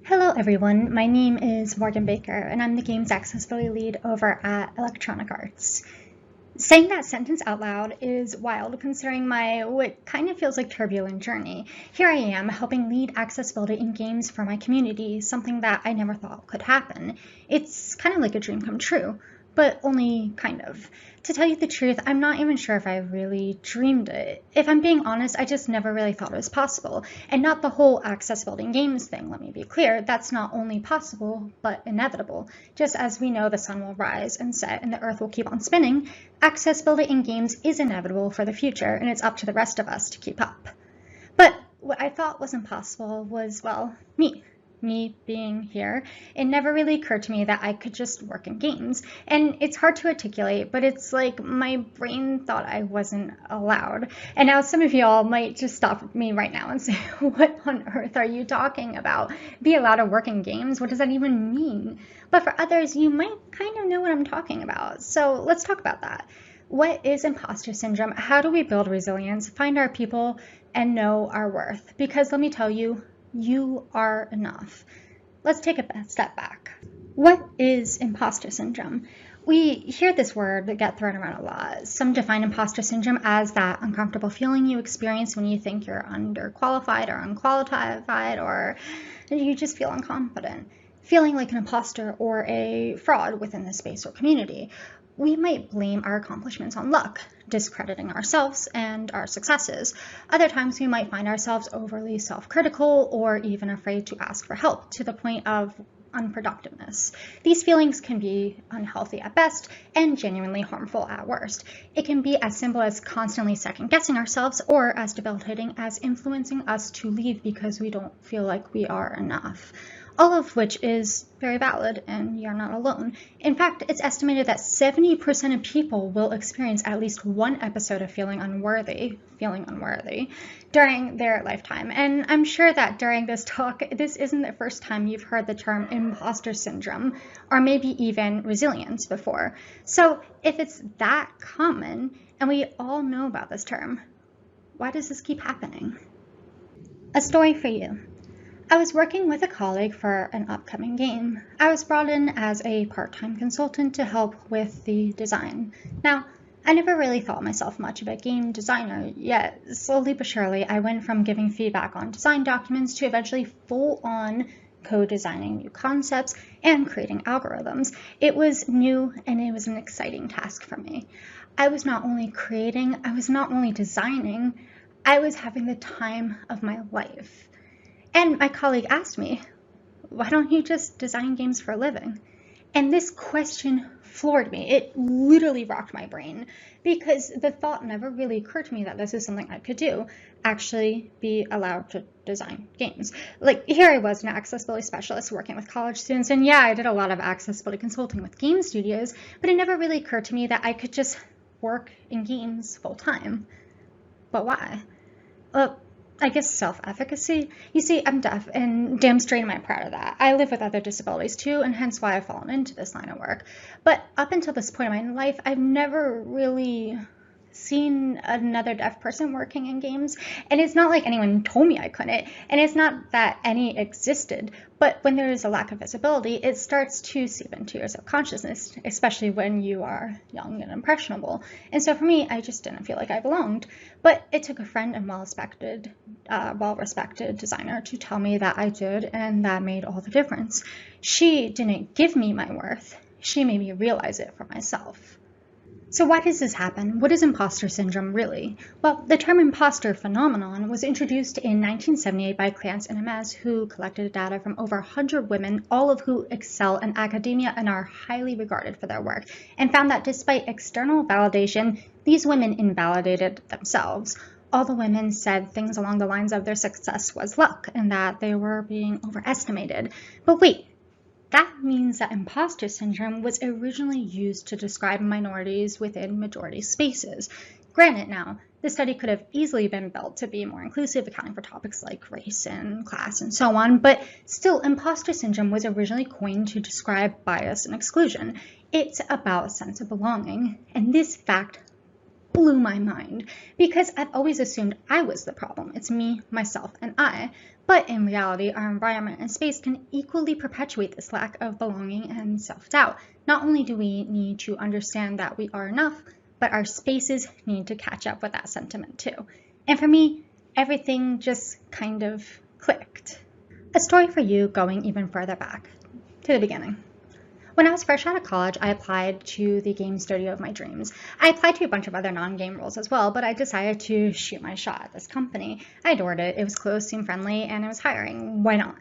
Hello everyone, my name is Morgan Baker and I'm the Games Accessibility Lead over at Electronic Arts. Saying that sentence out loud is wild considering my what kind of feels like turbulent journey. Here I am helping lead accessibility in games for my community, something that I never thought could happen. It's kind of like a dream come true, but only kind of. To tell you the truth, I'm not even sure if I really dreamed it. If I'm being honest, I just never really thought it was possible. And not the whole accessibility in games thing, let me be clear. That's not only possible, but inevitable. Just as we know the sun will rise and set and the earth will keep on spinning, accessibility in games is inevitable for the future, and it's up to the rest of us to keep up. But what I thought was impossible was, well, me being here. It never really occurred to me that I could just work in games. And it's hard to articulate, but it's like my brain thought I wasn't allowed. And now some of y'all might just stop me right now and say, what on earth are you talking about? Be allowed to work in games? What does that even mean? But for others, you might kind of know what I'm talking about. So let's talk about that. What is imposter syndrome? How do we build resilience, find our people, and know our worth? Because let me tell you, you are enough. Let's take a step back. What is imposter syndrome? We hear this word get thrown around a lot. Some define imposter syndrome as that uncomfortable feeling you experience when you think you're underqualified or unqualified, or you just feel unconfident, feeling like an imposter or a fraud within the space or community. We might blame our accomplishments on luck, discrediting ourselves and our successes. Other times we might find ourselves overly self-critical or even afraid to ask for help to the point of unproductiveness. These feelings can be unhealthy at best and genuinely harmful at worst. It can be as simple as constantly second-guessing ourselves or as debilitating as influencing us to leave because we don't feel like we are enough. All of which is very valid, and you're not alone. In fact, it's estimated that 70% of people will experience at least one episode of feeling unworthy during their lifetime. And I'm sure that during this talk, this isn't the first time you've heard the term imposter syndrome, or maybe even resilience before. So if it's that common, and we all know about this term, why does this keep happening? A story for you. I was working with a colleague for an upcoming game. I was brought in as a part-time consultant to help with the design. Now, I never really thought myself much of a game designer, yet slowly but surely I went from giving feedback on design documents to eventually full-on co-designing new concepts and creating algorithms. It was new and it was an exciting task for me. I was not only creating, I was not only designing, I was having the time of my life. And my colleague asked me, why don't you just design games for a living? And this question floored me. It literally rocked my brain because the thought never really occurred to me that this is something I could do, actually be allowed to design games. Like here I was, an accessibility specialist working with college students, and yeah, I did a lot of accessibility consulting with game studios, but it never really occurred to me that I could just work in games full time. But why? I guess self-efficacy. You see, I'm deaf, and damn straight am I proud of that. I live with other disabilities too, and hence why I've fallen into this line of work. But up until this point in my life, I've never really seen another deaf person working in games, and it's not like anyone told me I couldn't, and it's not that any existed, but when there is a lack of visibility, it starts to seep into your subconsciousness, especially when you are young and impressionable. And so for me, I just didn't feel like I belonged, but it took a friend and well-respected designer to tell me that I did, and that made all the difference. She didn't give me my worth, she made me realize it for myself. So why does this happen? What is imposter syndrome really? Well, the term imposter phenomenon was introduced in 1978 by Clance and Hermes, who collected data from over 100 women, all of who excel in academia and are highly regarded for their work, and found that despite external validation, these women invalidated themselves. All the women said things along the lines of their success was luck and that they were being overestimated. But wait, that means that imposter syndrome was originally used to describe minorities within majority spaces. Granted now, the study could have easily been built to be more inclusive, accounting for topics like race and class and so on, but still, imposter syndrome was originally coined to describe bias and exclusion. It's about a sense of belonging, and this fact blew my mind because I've always assumed I was the problem. It's me, myself, and I. But in reality, our environment and space can equally perpetuate this lack of belonging and self-doubt. Not only do we need to understand that we are enough, but our spaces need to catch up with that sentiment too. And for me, everything just kind of clicked. A story for you going even further back to the beginning. When I was fresh out of college, I applied to the game studio of my dreams. I applied to a bunch of other non-game roles as well, but I decided to shoot my shot at this company. I adored it. It was close, seemed friendly, and it was hiring. Why not?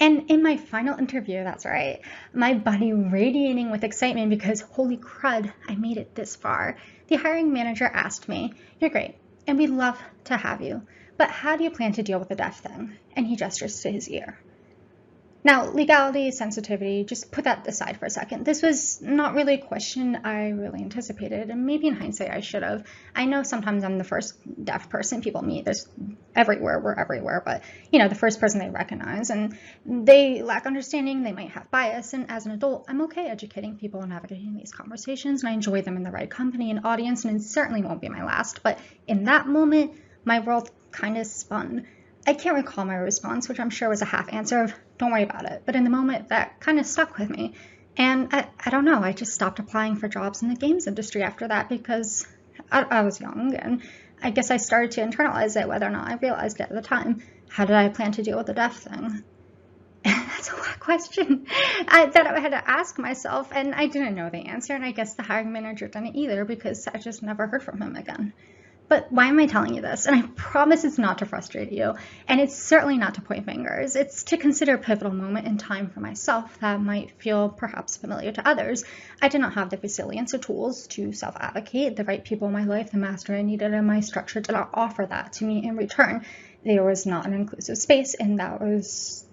And in my final interview, that's right, my body radiating with excitement because holy crud, I made it this far. The hiring manager asked me, "You're great, and we'd love to have you, but how do you plan to deal with the deaf thing?" And he gestures to his ear. Now, legality, sensitivity, just put that aside for a second. This was not really a question I really anticipated, and maybe in hindsight I should have. I know sometimes I'm the first deaf person people meet. There's everywhere, we're everywhere, but the first person they recognize, and they lack understanding, they might have bias, and as an adult, I'm okay educating people and navigating these conversations, and I enjoy them in the right company and audience, and it certainly won't be my last, but in that moment, my world kind of spun. I can't recall my response, which I'm sure was a half answer of, "Don't worry about it." But in the moment, that kind of stuck with me. And I don't know, I just stopped applying for jobs in the games industry after that because I was young, and I guess I started to internalize it, whether or not I realized it at the time. How did I plan to deal with the deaf thing? That's a lot question that I had to ask myself, and I didn't know the answer, and I guess the hiring manager didn't either because I just never heard from him again. But why am I telling you this? And I promise it's not to frustrate you, and it's certainly not to point fingers. It's to consider a pivotal moment in time for myself that might feel perhaps familiar to others. I did not have the resilience or tools to self-advocate. The right people in my life, the master I needed, and my structure did not offer that to me in return. There was not an inclusive space, and there was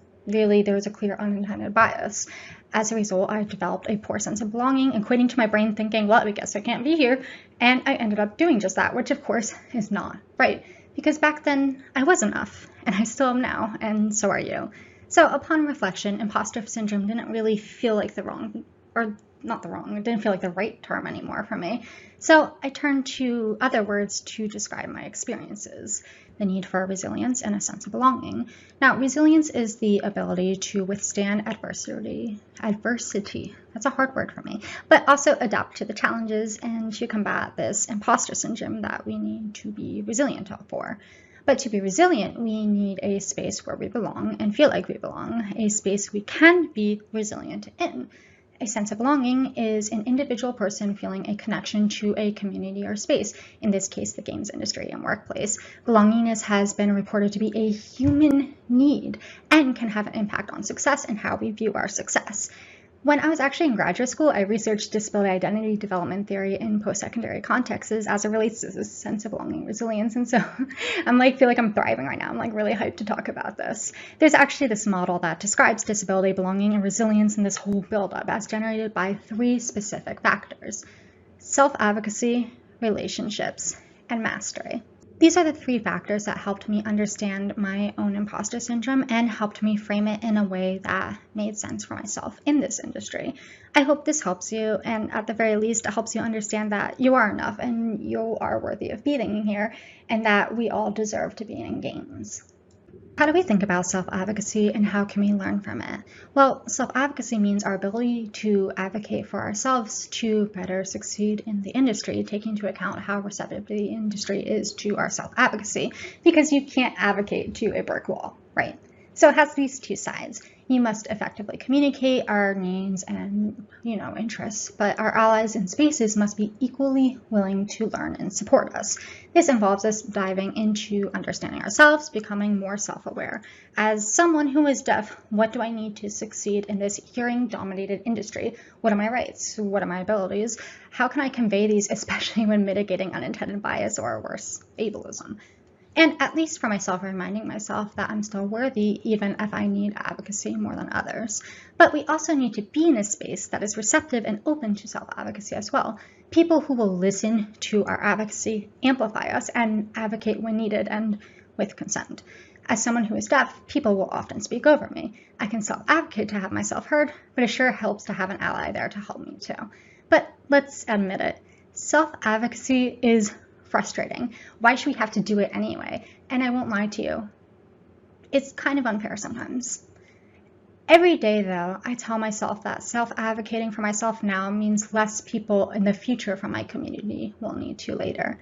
a clear unintended bias. As a result, I developed a poor sense of belonging, equating to my brain thinking, well, I guess I can't be here. And I ended up doing just that, which of course is not right. Because back then, I was enough, and I still am now, and so are you. So upon reflection, imposter syndrome didn't really feel like it didn't feel like the right term anymore for me. So I turned to other words to describe my experiences. The need for resilience and a sense of belonging. Now, resilience is the ability to withstand adversity, that's a hard word for me, but also adapt to the challenges and to combat this imposter syndrome that we need to be resilient for. But to be resilient, we need a space where we belong and feel like we belong, a space we can be resilient in. A sense of belonging is an individual person feeling a connection to a community or space, in this case, the games industry and workplace. Belongingness has been reported to be a human need and can have an impact on success and how we view our success. When I was actually in graduate school, I researched disability identity development theory in post-secondary contexts as it relates to this sense of belonging, resilience, and so feel like I'm thriving right now. I'm really hyped to talk about this. There's actually this model that describes disability, belonging, and resilience in this whole buildup as generated by 3 specific factors: self-advocacy, relationships, and mastery. These are the 3 factors that helped me understand my own imposter syndrome and helped me frame it in a way that made sense for myself in this industry. I hope this helps you, and at the very least, it helps you understand that you are enough and you are worthy of being here, and that we all deserve to be in games. How do we think about self-advocacy and how can we learn from it? Well, self-advocacy means our ability to advocate for ourselves to better succeed in the industry, taking into account how receptive the industry is to our self-advocacy, because you can't advocate to a brick wall, right? So it has these 2 sides. You must effectively communicate our needs and, interests, but our allies and spaces must be equally willing to learn and support us. This involves us diving into understanding ourselves, becoming more self-aware. As someone who is deaf, what do I need to succeed in this hearing-dominated industry? What are my rights? What are my abilities? How can I convey these, especially when mitigating unintended bias or worse, ableism? And at least for myself, reminding myself that I'm still worthy, even if I need advocacy more than others. But we also need to be in a space that is receptive and open to self-advocacy as well. People who will listen to our advocacy, amplify us, and advocate when needed and with consent. As someone who is deaf, people will often speak over me. I can self-advocate to have myself heard, but it sure helps to have an ally there to help me too. But let's admit it, self-advocacy is frustrating. Why should we have to do it anyway? And I won't lie to you, it's kind of unfair sometimes. Every day, though, I tell myself that self-advocating for myself now means less people in the future from my community will need to later.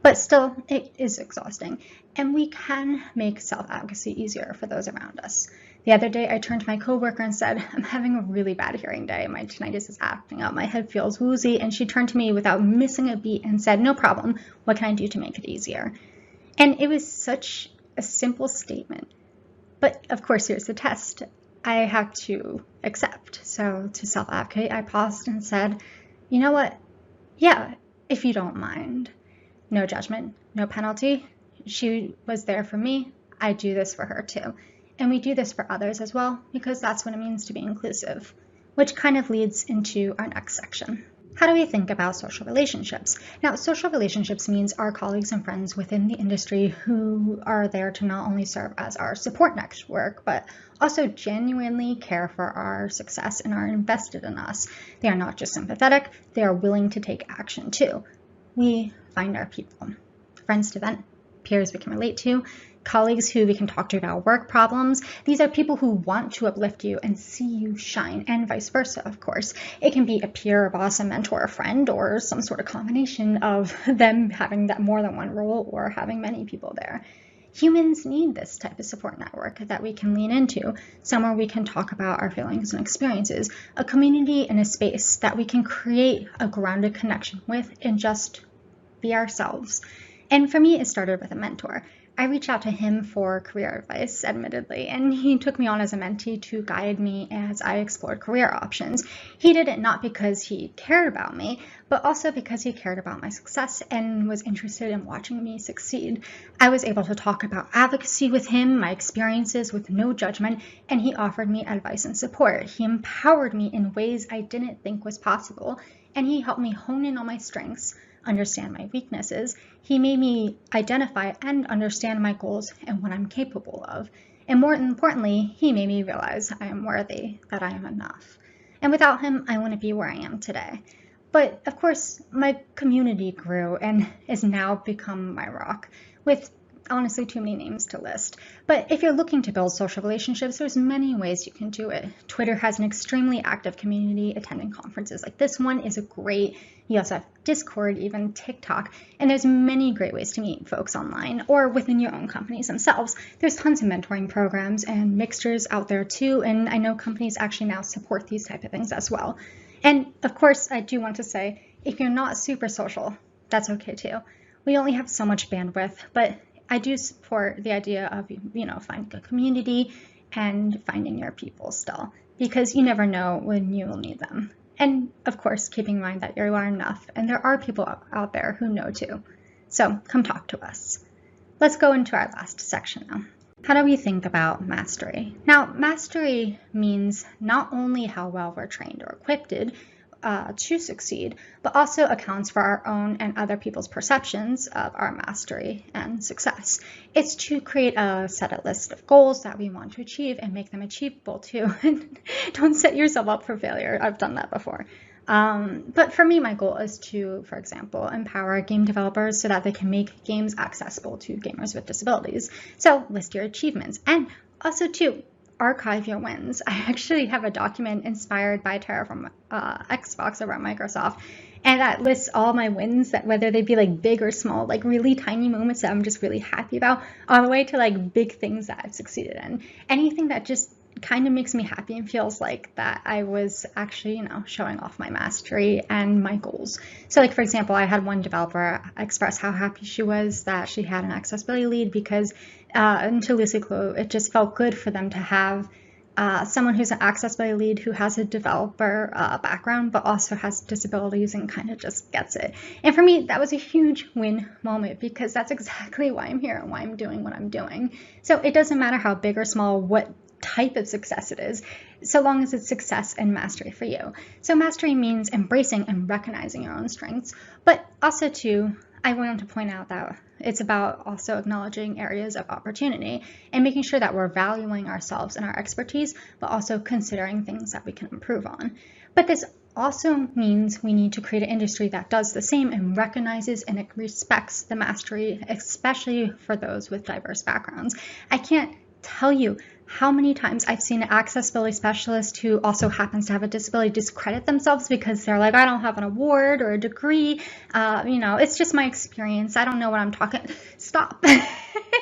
But still, it is exhausting, and we can make self-advocacy easier for those around us. The other day, I turned to my coworker and said, I'm having a really bad hearing day. My tinnitus is acting up. My head feels woozy. And she turned to me without missing a beat and said, no problem. What can I do to make it easier? And it was such a simple statement. But of course, here's the test. I have to accept. So to self-advocate, I paused and said, you know what? Yeah, if you don't mind. No judgment, no penalty. She was there for me. I do this for her too. And we do this for others as well, because that's what it means to be inclusive, which kind of leads into our next section. How do we think about social relationships? Now, social relationships means our colleagues and friends within the industry who are there to not only serve as our support network, but also genuinely care for our success and are invested in us. They are not just sympathetic, they are willing to take action too. We find our people, friends to vent, peers we can relate to, colleagues who we can talk to about work problems. These are people who want to uplift you and see you shine, and vice versa, of course. It can be a peer, a boss, a mentor, a friend, or some sort of combination of them having that more than one role or having many people there. Humans need this type of support network that we can lean into, somewhere we can talk about our feelings and experiences, a community and a space that we can create a grounded connection with and just be ourselves. And for me, it started with a mentor. I reached out to him for career advice, admittedly, and he took me on as a mentee to guide me as I explored career options. He did it not because he cared about me, but also because he cared about my success and was interested in watching me succeed. I was able to talk about advocacy with him, my experiences with no judgment, and he offered me advice and support. He empowered me in ways I didn't think was possible, and he helped me hone in on my strengths, understand my weaknesses. He made me identify and understand my goals and what I'm capable of. And more importantly, he made me realize I am worthy, that I am enough. And without him, I wouldn't be where I am today. But of course, my community grew and has now become my rock, with honestly too many names to list. But if you're looking to build social relationships, there's many ways you can do it. Twitter has an extremely active community. Attending conferences like this one is a great. You also have Discord, even TikTok, and there's many great ways to meet folks online or within your own companies themselves. There's tons of mentoring programs and mixtures out there too, and I know companies actually now support these type of things as well. And of course, I do want to say, if you're not super social, that's okay too. We only have so much bandwidth, but I do support the idea of, finding a community and finding your people still, because you never know when you will need them. And of course, keeping in mind that you are enough, and there are people out there who know too. So come talk to us. Let's go into our last section now. How do we think about mastery? Now, mastery means not only how well we're trained or equipped to succeed, but also accounts for our own and other people's perceptions of our mastery and success. It's to create a list of goals that we want to achieve and make them achievable too. Don't set yourself up for failure. I've done that before. But for me, my goal is to, for example, empower game developers so that they can make games accessible to gamers with disabilities. So list your achievements, and also too, archive your wins. I actually have a document inspired by Tara from Xbox over at Microsoft, and that lists all my wins, that whether they be like big or small, like really tiny moments that I'm just really happy about, all the way to like big things that I've succeeded in. Anything that just kind of makes me happy and feels like that I was actually, showing off my mastery and my goals. So like, for example, I had one developer express how happy she was that she had an accessibility lead because into Lucy Clue, it just felt good for them to have someone who's an accessibility lead who has a developer background, but also has disabilities and kind of just gets it. And for me, that was a huge win moment, because that's exactly why I'm here and why I'm doing what I'm doing. So it doesn't matter how big or small, what type of success it is, so long as it's success and mastery for you. So mastery means embracing and recognizing your own strengths, but also to I want to point out that it's about also acknowledging areas of opportunity and making sure that we're valuing ourselves and our expertise, but also considering things that we can improve on. But this also means we need to create an industry that does the same and recognizes and respects the mastery, especially for those with diverse backgrounds. I can't tell you how many times I've seen an accessibility specialist who also happens to have a disability discredit themselves because they're like, I don't have an award or a degree. It's just my experience. I don't know what I'm talking. Stop.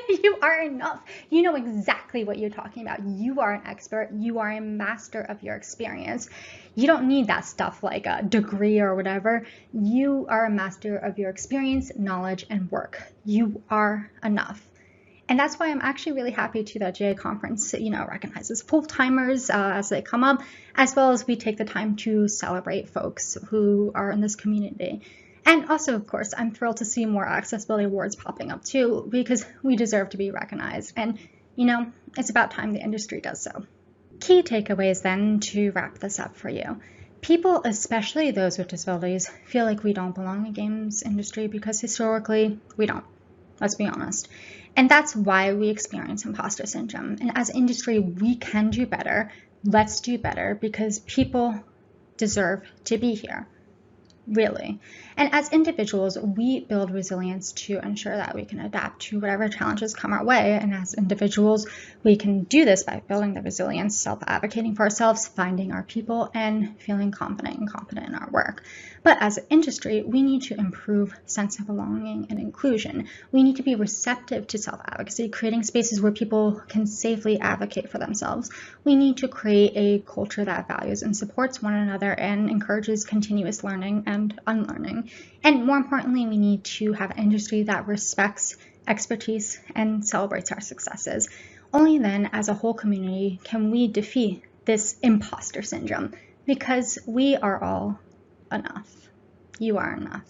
You are enough. You know exactly what you're talking about. You are an expert. You are a master of your experience. You don't need that stuff like a degree or whatever. You are a master of your experience, knowledge, and work. You are enough. And that's why I'm actually really happy to that GA conference, recognizes full-timers as they come up, as well as we take the time to celebrate folks who are in this community. And also, of course, I'm thrilled to see more accessibility awards popping up too, because we deserve to be recognized. And, it's about time the industry does so. Key takeaways then to wrap this up for you. People, especially those with disabilities, feel like we don't belong in the games industry because historically we don't. Let's be honest. And that's why we experience imposter syndrome. And as an industry, we can do better. Let's do better because people deserve to be here. Really. And as individuals, we build resilience to ensure that we can adapt to whatever challenges come our way. And as individuals, we can do this by building the resilience, self-advocating for ourselves, finding our people, and feeling confident and competent in our work. But as an industry, we need to improve sense of belonging and inclusion. We need to be receptive to self-advocacy, creating spaces where people can safely advocate for themselves. We need to create a culture that values and supports one another and encourages continuous learning and unlearning. And more importantly, we need to have an industry that respects expertise and celebrates our successes. Only then, as a whole community, can we defeat this imposter syndrome, because we are all enough. You are enough.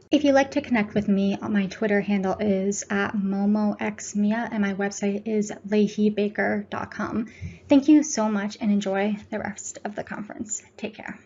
If you'd like to connect with me, my Twitter handle is @momoxmia and my website is leahybaker.com. Thank you so much and enjoy the rest of the conference. Take care.